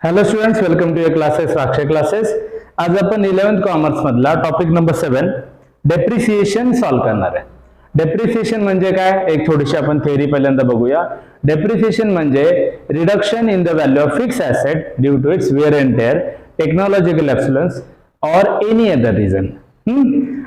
Hello students, welcome to your classes Akshay classes. आज आपण 11th commerce मधला टॉपिक नंबर 7 डेप्रिसिएशन सॉल्व्ह करणार आहे. डेप्रिसिएशन म्हणजे काय, एक थोडीशी आपण थेअरी पहिल्यांदा बघूया. डेप्रिसिएशन म्हणजे reduction in the value of fix asset due to its wear and tear, technological excellence और एनी अदर रिझन.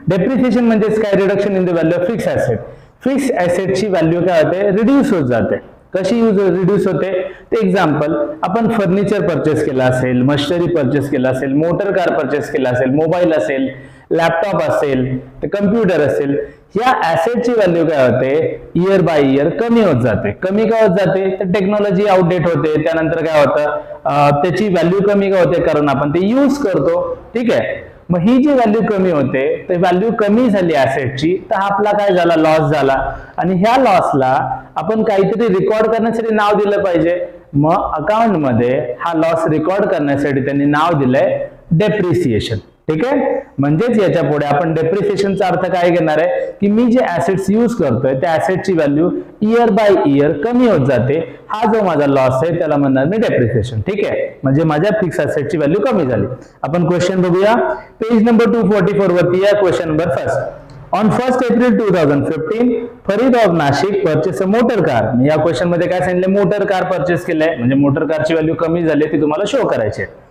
डेप्रिसिएशन म्हणजे काय, reduction in the value of fix asset. Fix ॲसेटची व्हॅल्यू काय होते, रिड्यूस होत जाते. कशी रिड्यूस होते ते एक्झाम्पल, आपण फर्निचर परचेस केला असेल, मशिनरी परचेस केला असेल, मोटर कार परचेस केला असेल, मोबाईल असेल, लॅपटॉप असेल, कम्प्युटर असेल, या ॲसेटची व्हॅल्यू काय होते, इयर बाय इयर कमी होत जाते. कमी का होत जाते, तर टेक्नॉलॉजी आउटडेट होते, त्यानंतर काय होतं, त्याची व्हॅल्यू कमी का होते, कारण आपण ते यूज करतो. ठीक आहे, मग ही जी व्हॅल्यू कमी होते, तर व्हॅल्यू कमी झाली ॲसेटची, तर आपला काय झाला, लॉस झाला. आणि ह्या लॉसला आपण काहीतरी रेकॉर्ड करण्यासाठी नाव दिलं पाहिजे. मग अकाउंट मध्ये हा लॉस रेकॉर्ड करण्यासाठी त्यांनी नाव दिलंय डेप्रिसिएशन. ठीक आहे, म्हणजेच याच्या पुढे आपण डेप्रिसिएशनचा अर्थ काय घेणार आहे, की मी जे ऍसेट्स यूज करतोय त्या ऍसेटची व्हॅल्यू इयर बाय इयर कमी होत जाते. हा जो माझा लॉस आहे त्याला म्हणणार मी डेप्रिसिएशन. ठीक आहे, म्हणजे माझ्या फिक्स ऍसेटची व्हॅल्यू कमी झाली. आपण क्वेश्चन बघूया, पेज नंबर 244 वरती या. Question number first, on 1st April 2015 Farid of Nashik purchase a motor car. या क्वेश्चन मध्ये काय सांगितलं, मोटर कार परचेस केलंय, म्हणजे मोटर कारची व्हॅल्यू कमी झाली, ती तुम्हाला शो करायची आहे.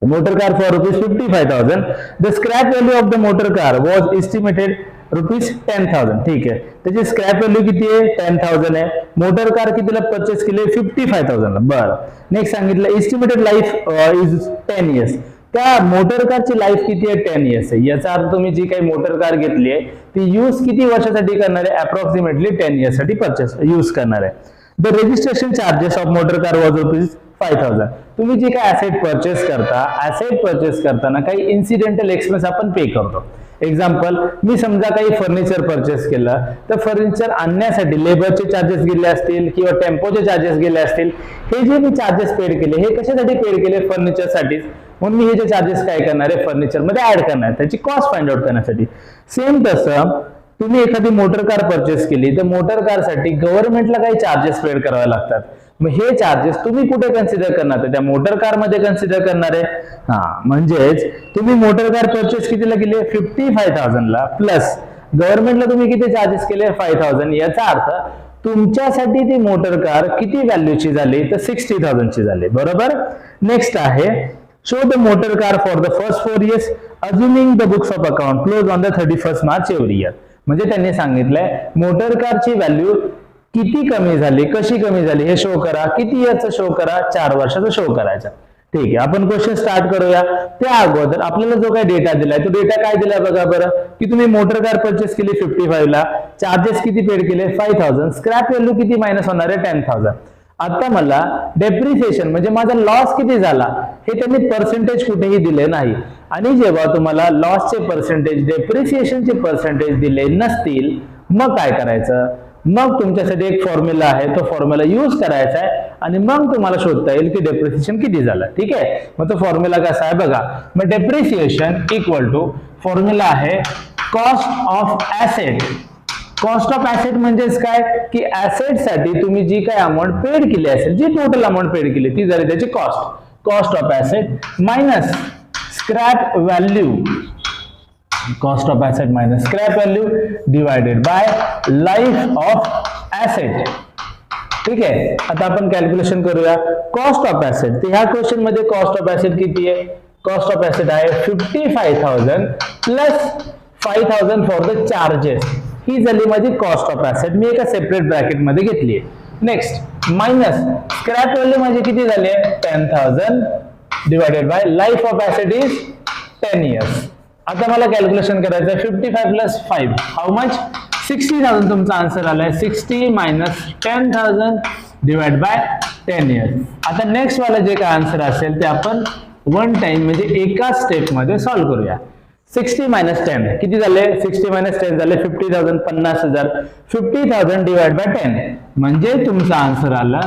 Motor car for ₹55,000. The scrap value of the motor car was estimated ₹10,000. ठीक आहे, त्याची स्क्रॅप व्हॅल्यू किती आहे, 10,000 आहे. मोटर कार कितीला परचेस केली, 55,000 ला. बरं, नेक्स्ट सांगितलं एस्टिमेटेड लाईफ इज 10 इयर्स. त्या मोटर कारची लाईफ किती आहे, 10 इयर्स आहे. याचा अर्थ तुम्ही जी काही मोटर कार घेतली आहे ती यूज किती वर्षासाठी करणार आहे, अप्रॉक्सिमेटली 10 इयर्स साठी परचेस यूज करणार आहे. The registration charges of motor car was ₹5,000. तुम्ही जे काही ऍसेट परचेस करताना काही इन्सिडेंटल एक्सपेन्स आपण पे करतो. एक्झाम्पल, मी समजा काही फर्निचर परचेस केलं, तर फर्निचर आणण्यासाठी लेबरचे चार्जेस गेले असतील किंवा टेम्पोचे चार्जेस गेले असतील. हे जे मी चार्जेस पेड केले, हे कशासाठी पेड केले, फर्निचरसाठीच. म्हणून मी हे जे चार्जेस काय करणार आहे, फर्निचर मध्ये ऍड करणार, त्याची कॉस्ट फाइंड आउट करण्यासाठी. सेम तसं तुम्ही एखादी मोटर कार परचेस केली, तर मोटर कारसाठी गव्हर्नमेंटला काही चार्जेस पेड करावे लागतात. मग हे चार्जेस तुम्ही कुठे कन्सिडर करणार, त्या मोटर कार मध्ये कन्सिडर करणार आहे. म्हणजेच तुम्ही मोटर कार परचेस कितीला केली, 55,000 ला, प्लस गव्हर्नमेंटला तुम्ही किती चार्जेस केले, 5,000. याचा अर्थ तुमच्यासाठी ती मोटर कार किती व्हॅल्यूची झाली, तर 60,000 ची झाली. बरोबर. नेक्स्ट आहे, show the motor car for the first 4 years assuming the books of account close on the 31st March every year. म्हणजे त्यांनी सांगितलंय मोटर कारची व्हॅल्यू किती कमी झाली, कशी कमी झाली हे शो करा. किती इयरचं शो करा, 4 वर्षाचं शो करायचं. ठीक आहे, आपण क्वेश्चन स्टार्ट करूया. त्या अगोदर आपल्याला जो काही डेटा दिलाय, तो डेटा काय दिलाय बघा बरं, की तुम्ही मोटर कार परचेस केली 55 ला, चार्जेस किती पेड केले, 5,000. स्क्रॅप व्हॅल्यू किती मायनस होणार आहे, 10,000. आता मला डेप्रिसिएशन म्हणजे माझा लॉस किती झाला हे त्यांनी पर्सेंटेज कुठेही दिले नाही. आणि जेव्हा तुम्हाला लॉसचे पर्सेंटेज, डेप्रिसिएशनचे पर्सेंटेज दिले नसतील, मग काय करायचं, मग तुमच्यासाठी एक फॉर्म्युला आहे, तो फॉर्म्युला यूज करायचा आहे आणि मग तुम्हाला शोधता येईल की डेप्रिसिएशन किती झालं. ठीक आहे, मग तो फॉर्म्युला कसा आहे बघा. मग डेप्रिसिएशन इक्वल टू फॉर्म्युला आहे cost of asset. Cost of asset म्हणजेच काय, की ऍसेट साठी तुम्ही जी काय अमाऊंट पेड केली असेल, जी टोटल अमाऊंट पेड केली ती झाली त्याची cost. Cost of asset minus scrap value, cost of asset minus scrap value divided by life of asset. ठीक आहे, आता आपण कॅल्क्युलेशन करूया. कॉस्ट ऑफ ऍसेट, तर ह्या क्वेश्चन मध्ये कॉस्ट ऑफ ऍसेट किती आहे, कॉस्ट ऑफ ऍसेट आहे 55,000 प्लस 5,000 फॉर द चार्जेस. ही झाली माझी कॉस्ट ऑफ ऍसेट, मी एका सेपरेट ब्रॅकेट मध्ये घेतली आहे. नेक्स्ट मायनस स्क्रॅप व्हॅल्यू माझी किती झाली आहे, 10,000 divided by life of asset is 10 years. आता मला कॅल्क्युलेशन करायचं आहे, 55 प्लस 5 हाऊ मच, 60,000 तुमचा आन्सर आलाय. 60 मायनस 10,000 डिवाइड बाय 10 इयर्स. आता नेक्स्ट वाला जे काय आन्सर असेल ते आपण वन टाइम म्हणजे एका स्टेप मध्ये सॉल्व्ह करूया. 60 मायनस 10 किती झाले, 60 मायनस 10 झाले 50,000, 50,000. 50,000 डिवाइड बाय 10 म्हणजे तुमचा आन्सर आला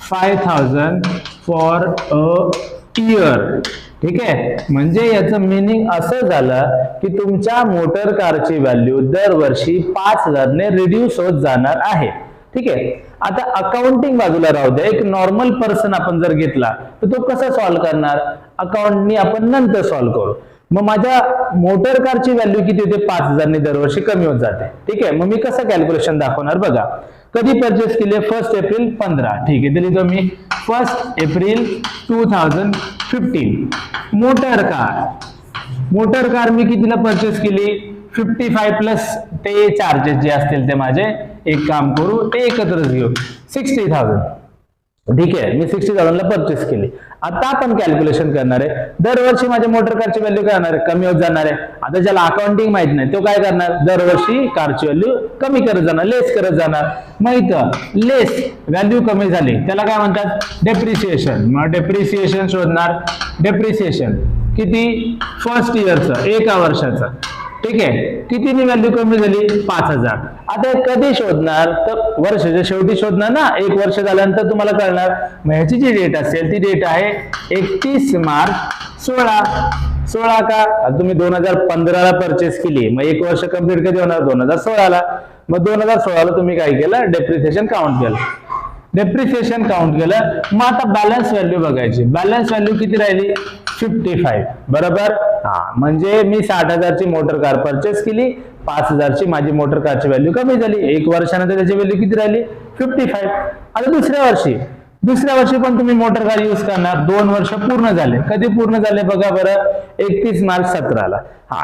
5,000 फॉर अ इयर. ठीक आहे, म्हणजे याचं मीनिंग असं झालं की तुमच्या मोटर कारची व्हॅल्यू दरवर्षी 5,000 ने रिड्यूस होत जाणार आहे. ठीक आहे. आता अकाउंटिंग बाजूला राहू द्या, एक नॉर्मल पर्सन आपण जर घेतला तर तो कसा सॉल्व्ह करणार, अकाउंटनी आपण नंतर सॉल्व्ह करू. मग माझ्या मोटर कारची व्हॅल्यू किती होते, 5000 दरवर्षी कमी होत जाते. ठीक आहे, मग मी कसं कॅल्क्युलेशन दाखवणार बघा. कधी परचेस केली, 1 एप्रिल 15. ठीक आहे, तर लिहितो मी 1 एप्रिल 2015. मोटर कार मी कितीला परचेस केली, 55 प्लस ते चार्जेस जे असतील ते माझे, एक काम करू ते एकत्रच घेऊ, 60,000. ठीक आहे, मी 60,000 ला परचेस केली. आता आपण कॅल्क्युलेशन करणार आहे, दरवर्षी माझ्या मोटर कारची व्हॅल्यू काय होणार आहे, कमी होत जाणार आहे. आता ज्याला अकाउंटिंग माहित नाही तो काय करणार, दरवर्षी कारची व्हॅल्यू कमी करत जाणार, लेस करत जाणार. मग इथं लेस व्हॅल्यू कमी झाली त्याला काय म्हणतात, डेप्रिसिएशन. मग डेप्रिसिएशन शोधणार, डेप्रिसिएशन किती, फर्स्ट इयरचं, एका वर्षाचं. ठीक आहे, कितीनी व्हॅल्यू कमी झाली, 5000. आता कधी शोधणार, तर वर्षाच्या शेवटी शोधणार ना, 1 वर्ष झाल्यानंतर तुम्हाला कळणार. मग ह्याची जी डेट असेल ती डेट आहे 31 मार्च 16 का, तुम्ही 2015 ला परचेस केली, मग 1 वर्ष कंप्लीट कधी होणार, 2016 ला. मग 2016 ला तुम्ही काय केलं, डेप्रिसिएशन काउंट केलं. डेप्रिसिएशन काउंट केलं. मग आता बॅलन्स व्हॅल्यू बघायची. बॅलन्स व्हॅल्यू किती राहिली, 55. बरोबर. म्हणजे मी 60,000 ची मोटर कार परचेस केली, 5,000 ची माझी मोटर कारची व्हॅल्यू कमी झाली. 1 वर्षानंतर त्याची व्हॅल्यू किती राहिली, 55. आता दुसऱ्या वर्षी पण तुम्ही मोटर कार यूज करणार. 2 वर्ष पूर्ण झाले. कधी पूर्ण झाले बघा बरं, 31 मार्च 17 ला.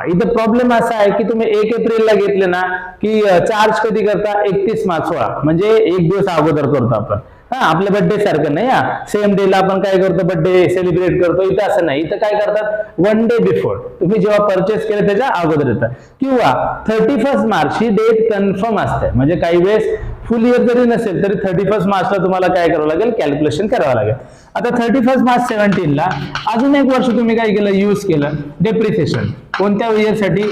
इथं प्रॉब्लेम असा आहे की तुम्ही 1 एप्रिलला घेतले ना की चार्ज कधी करता, 31 मार्च 16, म्हणजे 1 दिवस अगोदर करतो आपण. आपल्या बर्थडे सारखं नाही, सेम डे ला आपण काय करतो, बर्थडे सेलिब्रेट करतो. इथं असं नाही, इथं काय करतात, 1 डे बिफोर, तुम्ही जेव्हा परचेस केलं त्याच्या अगोदर येतात. किंवा 31 मार्च ही डेट कन्फर्म असते. म्हणजे काही वेळेस फुल इयर जरी नसेल तरी 31 मार्चला तुम्हाला काय करावं लागेल, कॅल्क्युलेशन करावं लागेल. आता 31 मार्च 17 ला अजून 1 वर्ष तुम्ही काय केलं, यूज केलं डेप्रिसिएशन. कोणत्या इयर साठी,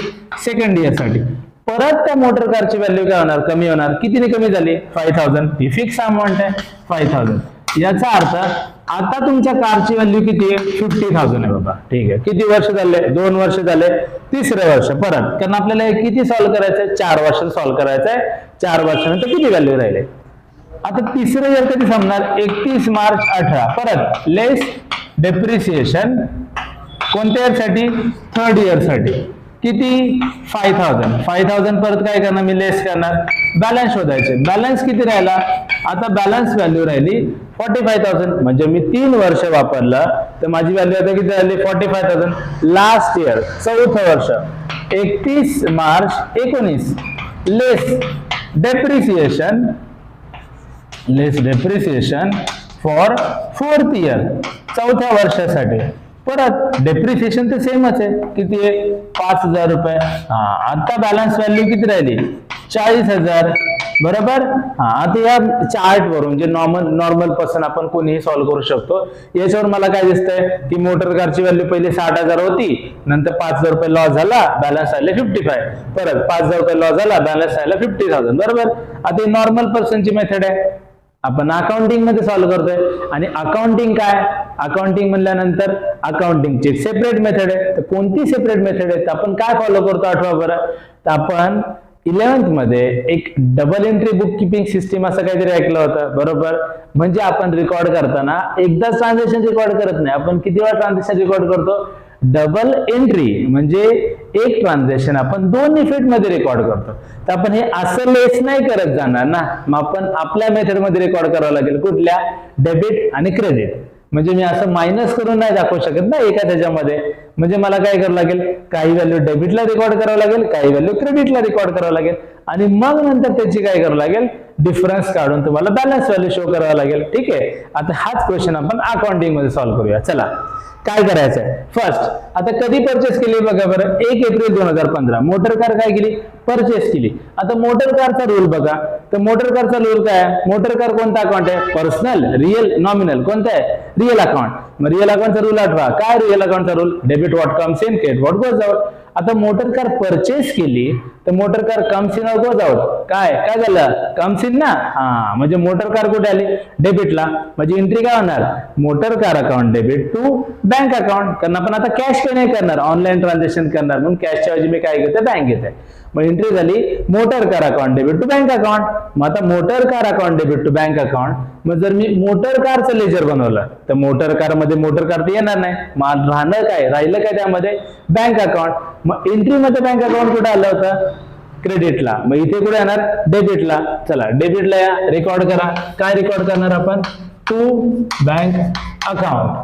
सेकंड इयर साठी. परत त्या मोटर कारची व्हॅल्यू काय होणार, कमी होणार. कितीने कमी झाली, 5000. ही फिक्स अमाऊंट आहे 5000. याचा अर्थ आता तुमच्या कारची व्हॅल्यू किती आहे, 50,000 आहे बाबा. ठीक आहे, किती वर्ष झाले, 2 वर्ष झाले, 3रं वर्ष परत. कारण आपल्याला हे किती सॉल्व्ह करायचंय, 4 वर्ष सॉल्व्ह करायचंय. 4 वर्षानंतर किती व्हॅल्यू राहिले. आता 3रं इयर कधी संपणार, 31 मार्च 18. परत लेस डेप्रिसिएशन कोणत्या इयर साठी, 3rd इयर साठी. किती, 5000 परत काय करणार, मी लेस करणार. बॅलन्स शोधायचे. बॅलन्स किती राहिला, आता बॅलन्स व्हॅल्यू राहिली 45,000. म्हणजे मी 3 वर्ष वापरलं तर माझी व्हॅल्यू आता किती राहिली, 45,000. लास्ट इयर 4थं वर्ष, 31 March 19. Less depreciation for 4th year, 4थ्या वर्षासाठी. परत डेप्रिसिएशन तर सेमच आहे, किती आहे, 5,000 रुपये. आता बॅलन्स व्हॅल्यू किती राहिली, 40,000. बरोबर. आता या चार्ट वरून जे नॉर्मल पर्सन आपण कोणीही सॉल्व्ह करू शकतो. याच्यावर मला काय दिसतंय की मोटर कारची व्हॅल्यू पहिले 60,000 होती, नंतर 5,000 रुपये लॉस झाला, बॅलन्स राहिले 55. परत 5,000 रुपये लॉस झाला, बॅलन्स राहिला 50,000. बरोबर. आता ही नॉर्मल पर्सनची मेथड आहे. आपण अकाउंटिंग मध्ये सॉल्व्ह करतोय. आणि अकाउंटिंग काय, अकाउंटिंग म्हणल्यानंतर अकाउंटिंगची सेपरेट मेथड आहे. तर कोणती सेपरेट मेथड आहे, तर आपण काय फॉलो करतो आठवा बरं. तर आपण 11th मध्ये एक double entry book keeping system असं काहीतरी ऐकलं होतं. बरोबर. म्हणजे आपण रेकॉर्ड करताना एकदाच ट्रान्झॅक्शन रेकॉर्ड करत नाही, आपण किती वेळा ट्रान्झॅक्शन रेकॉर्ड करतो, डबल एंट्री. म्हणजे एक ट्रान्झॅक्शन आपण 2 इफेक्ट मध्ये रेकॉर्ड करतो. तर आपण हे असं लेस नाही करत जाणार ना, मग आपण आपल्या मेथड मध्ये रेकॉर्ड करावं लागेल. कुठल्या, डेबिट आणि क्रेडिट. म्हणजे मी असं मायनस करून नाही दाखवू शकत ना एका त्याच्यामध्ये. म्हणजे मला काय करावं लागेल, काही व्हॅल्यू डेबिटला रेकॉर्ड करावं लागेल, काही व्हॅल्यू क्रेडिटला रेकॉर्ड करावं लागेल. आणि मग नंतर त्याची काय करावं लागेल, डिफरन्स काढून तुम्हाला बॅलन्स व्हॅल्यू शो करावं लागेल. ठीक आहे. आता हाच क्वेश्चन आपण अकाउंटिंग मध्ये सॉल्व्ह करूया. चला काय करायचं आहे. फर्स्ट, आता कधी परचेस केली बघा बरं, 1 एप्रिल 2015 मोटर कार काय केली, परचेस केली. आता मोटर कारचा रूल बघा. तर मोटर कारचा रूल काय आहे, मोटर कार कोणता अकाउंट आहे, पर्सनल, रिअल, नॉमिनल. कोणता आहे, रिअल अकाउंट. मग रिअल अकाउंटचा रूल आठवा. काय रिअल अकाउंटचा rule, debit what comes in, credit what goes out. आता मोटर कार परचेस केली तर मोटर कार कम्स इन और गोज आउट. काय झालं, कम्स इन ना. म्हणजे मोटर कार कुठे आली, डेबिटला. म्हणजे एंट्री काय होणार, motor car account debit to bank account. कारण आपण आता कॅश पे नाही करणार, ऑनलाईन ट्रान्झॅक्शन करणार, म्हणून कॅशच्या ऐवजी मी काय घेते, बँक घेते. मग एंट्री झाली motor car account debit to bank account. मग आता motor car account debit to bank account, मग जर मी मोटर कारचं लेजर बनवलं तर मोटर कार मध्ये मोटर कार तर येणार नाही, मग राहिलं काय त्यामध्ये बँक अकाउंट. मग एंट्री मध्ये बँक अकाउंट कुठे आलं होतं, क्रेडिटला, मग इथे कुठे येणार डेबिटला. चला डेबिटला या, रेकॉर्ड करा. काय रेकॉर्ड करणार आपण, to bank account.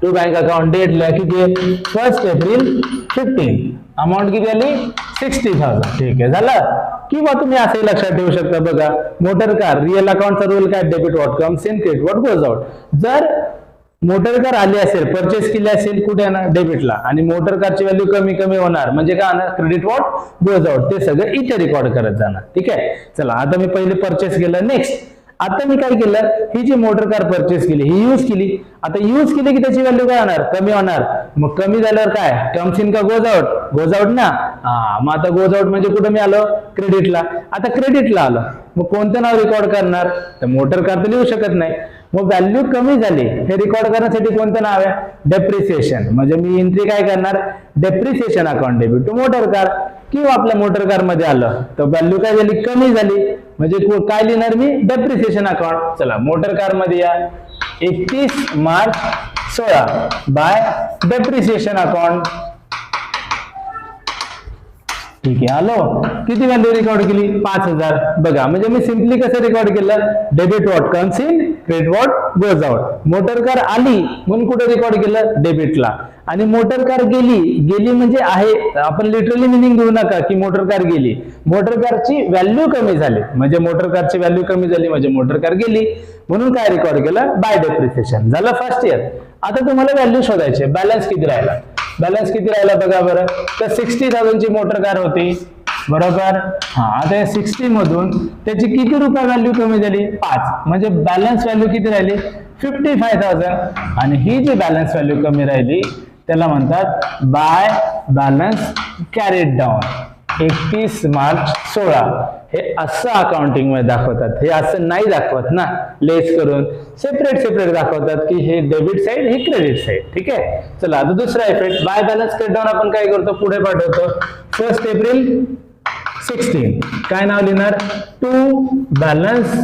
To bank account डेटला किती आहे 1 एप्रिल 15, अमाऊंट किती आली 60,000. ठीक आहे झालं. किंवा तुम्ही असंही लक्षात ठेवू शकता बघा, मोटर कार रिअल अकाउंटचा रूल काय, debit what comes in credit what goes out. जर मोटर कार आली असेल, परचेस केली असेल, कुठे येणार डेबिटला, आणि मोटर कारची व्हॅल्यू कमी कमी होणार म्हणजे काय होणार क्रेडिट व्हॉट गोज आउट. ते सगळं इथे रेकॉर्ड करत जाणार. ठीक आहे. चला आता मी पहिले परचेस केलं. नेक्स्ट आता मी काय केलं, ही जी मोटर कार परचेस केली ही यूज केली. आता यूज केली की त्याची व्हॅल्यू काय होणार, कमी होणार. मग कमी झाल्यावर काय कम्स इन का गोज आउट, गोज आउट ना. मग आता गोज आउट म्हणजे कुठे मी आलो क्रेडिटला. आता क्रेडिटला आलो, मग कोणतं नाव रेकॉर्ड करणार, तर मोटर कार तर लिहू शकत नाही. मग व्हॅल्यू कमी झाली हे रेकॉर्ड करण्यासाठी कोणतं नाव आहे, डेप्रिसिएशन. म्हणजे मी एंट्री काय करणार, depreciation account debit to motor car. किंवा आपल्या मोटर कार मध्ये आलं तर व्हॅल्यू काय झाली, कमी झाली, म्हणजे काय लिहिणार मी, डेप्रिसिएशन अकाउंट. चला मोटर कार मध्ये या, 31 मार्च 16 बाय डेप्रिसिएशन अकाउंट. ठीक आहे. आलो, किती व्हॅल्यू रेकॉर्ड केली 5,000. बघा म्हणजे मी सिम्पली कसं रेकॉर्ड केलं, debit what comes in credit what goes out. Motor car आली म्हणून कुठे रेकॉर्ड केलं, डेबिटला. आणि मोटर कार गेली म्हणजे आहे, आपण लिटरली मिनिंग घेऊ नका की मोटर कार गेली. मोटर कारची व्हॅल्यू कमी झाली म्हणजे मोटर कारची व्हॅल्यू कमी झाली म्हणजे मोटर कार गेली, म्हणून काय रेकॉर्ड केलं, बाय डेप्रिसिएशन. झालं फर्स्ट इयर. आता तुम्हाला व्हॅल्यू शोधायची, बॅलन्स किती राहिला. बॅलन्स किती राहिला बघा बरं, तर 60,000 ची मोटर कार होती बरोबर. आता 60 मधून त्याची किती रुपये व्हॅल्यू कमी झाली, 5, म्हणजे बॅलन्स व्हॅल्यू किती राहिली 55,000. आणि ही जी बॅलन्स व्हॅल्यू कमी राहिली त्याला म्हणतात by balance carried down. 31 March 16 हे असं अकाउंटिंग मध्ये दाखवतात. हे असं नाही दाखवत ना, लेस करून सेपरेट दाखवतात की हे डेबिट साइड हे क्रेडिट साइड. ठीक आहे. चला आता दुसरा effect, by balance cut down आपण काय करतो, पुढे पाठवतो. 1 एप्रिल 16 काय नाव लिहिणार, टू बॅलन्स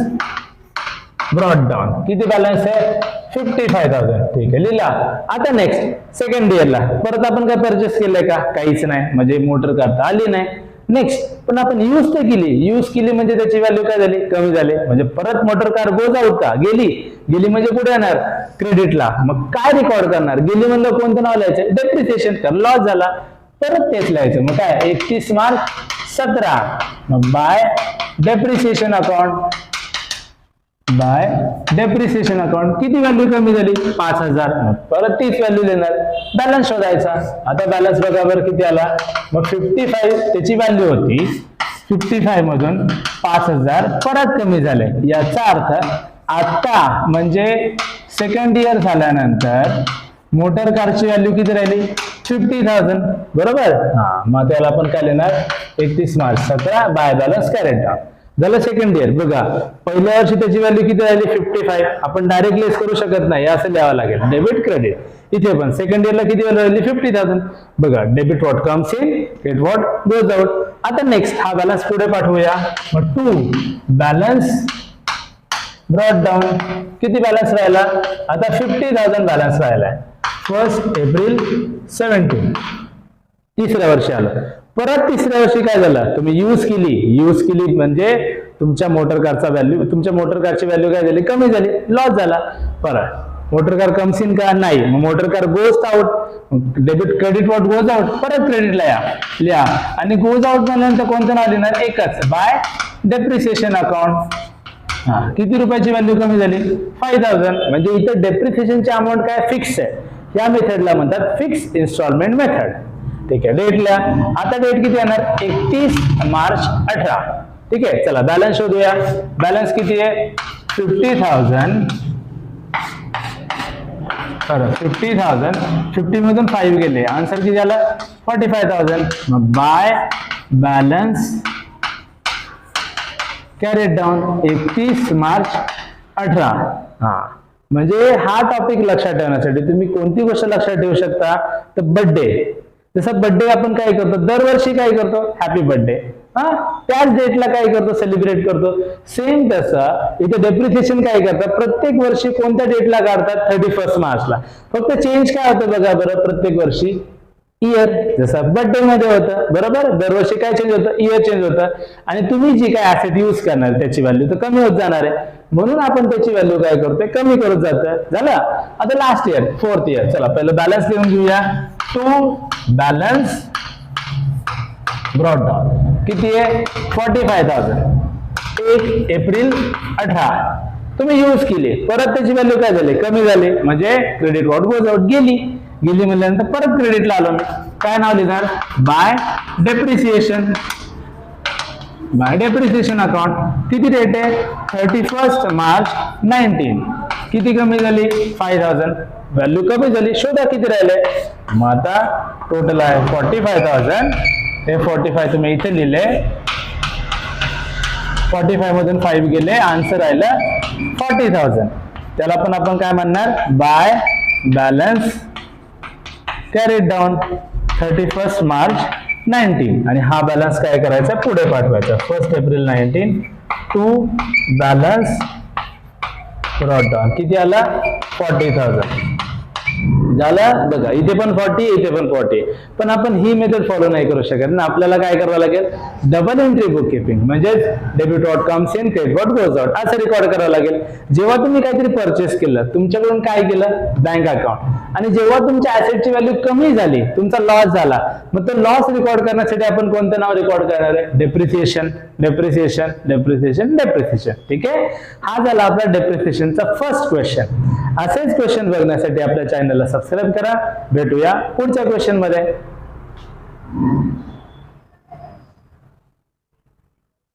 ब्रॉड डाऊन. किती बॅलन्स आहे 55,000. ठीक आहे लिहिला. आता नेक्स्ट सेकंड इयरला परत आपण काय परचेस केलंय का, काहीच नाही, म्हणजे मोटर कार आली नाही. नेक्स्ट पण आपण यूज तर केली म्हणजे त्याची व्हॅल्यू काय झाली, कमी झाली, म्हणजे परत मोटर कार गोज आउट का, गेली म्हणजे कुठे येणार क्रेडिटला. मग काय रेकॉर्ड करणार, गेली म्हणलं कोणतं नाव लिहायचं, डेप्रिसिएशन. तर लॉस झाला, परत तेच लिहायचं. मग काय 31 मार्च 17 मग bye depreciation account. Bye depreciation account किती व्हॅल्यू कमी झाली 5,000. मग परत तीच व्हॅल्यू देणार, बॅलन्स शोधायचा. आता बॅलन्स बघा बरं किती आला, मग 55 त्याची व्हॅल्यू होती, 55 मधून 5,000 परत कमी झाले. याचा अर्थ आता म्हणजे सेकंड इयर झाल्यानंतर मोटर कारची व्हॅल्यू किती राहिली 50,000 बरोबर. मग त्याला आपण काय लिहिणार 31 March 17 by balance carried down. झालं सेकंड इयर. बघा पहिल्या वर्षी त्याची व्हॅल्यू किती राहिली 55. आपण डायरेक्ट लेस करू शकत नाही, असं लिहावं लागेल डेबिट क्रेडिट. इथे पण सेकंड इयरला किती व्हॅल्यू राहिली 50,000. बघा debit what comes in credit what goes out. आता नेक्स्ट हा बॅलन्स पुढे पाठवूया. मग टू बॅलन्स ब्रॉड डाऊन किती बॅलन्स राहिला, आता 50,000 बॅलन्स राहिलाय. 1 एप्रिल 17 तिसऱ्या वर्षी आलं. परत तिसऱ्या वर्षी काय झालं, तुम्ही यूज केली म्हणजे तुमच्या मोटर कारचा व्हॅल्यू, तुमच्या मोटर कारची व्हॅल्यू काय झाली, कमी झाली, लॉस झाला. परत मोटर कार कम्स इन का, नाही, मग motor car goes out. Debit credit what goes out, परत क्रेडिटला लिहा. आणि गोज आउट झाल्यानंतर कोणतं नाव लिहिणार, एकच, बाय डेप्रिसिएशन अकाउंट. किती रुपयाची व्हॅल्यू कमी झाली 5,000. म्हणजे इथं डेप्रिसिएशनची अमाऊंट काय फिक्स आहे. या मेथडला म्हणतात फिक्स इन्स्टॉलमेंट मेथड. ठीक आहे. डेट लिहा. आता डेट किती येणार 31 मार्च 18. ठीक आहे. चला बॅलन्स शोधूया. बॅलन्स किती आहे 50,000. 50,000 50 मधून 5 गेले, आन्सर किती झालं 45,000. मग by balance carried down 31 March 18. म्हणजे हा टॉपिक लक्षात ठेवण्यासाठी तुम्ही कोणती गोष्ट लक्षात ठेवू शकता, तर बर्थडे जसं बर्थडे आपण काय करतो, दरवर्षी काय करतो, हॅपी बर्थडे, त्याच डेटला काय करतो, सेलिब्रेट करतो. सेम तसं इथे डेप्रिसिएशन काय करतात, प्रत्येक वर्षी कोणत्या डेटला काढतात, 31 मार्चला. फक्त चेंज काय होतं बघा बरं, प्रत्येक वर्षी इयर, जसं बर्थडे मध्ये होतं बरोबर, दरवर्षी काय चेंज होतं, इयर चेंज होतं. आणि तुम्ही जी काय ऍसेट यूज करणार त्याची व्हॅल्यू तर कमी होत जाणार आहे, म्हणून आपण त्याची व्हॅल्यू काय करतोय, कमी करत जातं. झालं. आता लास्ट इयर, 4th इयर. चला पहिलं बॅलन्स लिहून घेऊया. टू बॅलन्स ब्रॉट डाऊन किती आहे, 45,000. 1 एप्रिल 18 तुम्ही यूज केली, परत त्याची व्हॅल्यू काय झाली, कमी झाली, म्हणजे क्रेडिट वॉट गोज आउट, गेली म्हणल्यानंतर परत क्रेडिटला आलो मी. काय नाव लिहिणार, bye depreciation. Bye depreciation account. किती डेट आहे, 31 मार्च 19. किती कमी झाली, 5,000. व्हॅल्यू कमी झाली, शोधा किती राहिले. मग आता टोटल आहे 45,000. हे 45 तुम्ही इथे लिहिले, 45 मधून 5 गेले, आन्सर राहिलं 40,000. त्याला पण आपण काय म्हणणार, by balance carried down 31 March 19. आणि हा बॅलन्स काय करायचा, पुढे पाठवायचा. 1 April 19 to balance brought down. किती आला, 40,000. झालं बघा, इथे पण 40, इथे पण 40. पण आपण ही मेथड फॉलो नाही करू शकत ना, आपल्याला काय करावं लागेल, डबल एंट्री बुक किपिंग, म्हणजे debit what comes in, credit what goes out, असं रेकॉर्ड करावं लागेल. जेव्हा तुम्ही काहीतरी परचेस केलं, तुमच्याकडून काय केलं, बँक अकाउंट, आणि जेव्हा तुमच्या ऍसेटची व्हॅल्यू कमी झाली, तुमचा लॉस झाला, मग तो लॉस रेकॉर्ड करण्यासाठी आपण कोणतं नाव रेकॉर्ड करणार आहे, डेप्रिसिएशन. Depreciation, depreciation, depreciation. ठीक आहे. हा झाला आपला डेप्रिसिएशनचा फर्स्ट क्वेश्चन. असेच क्वेश्चन बघण्यासाठी आपल्या चॅनलला सबस्क्राईब करा. भेटूया पुढच्या क्वेश्चन मध्ये.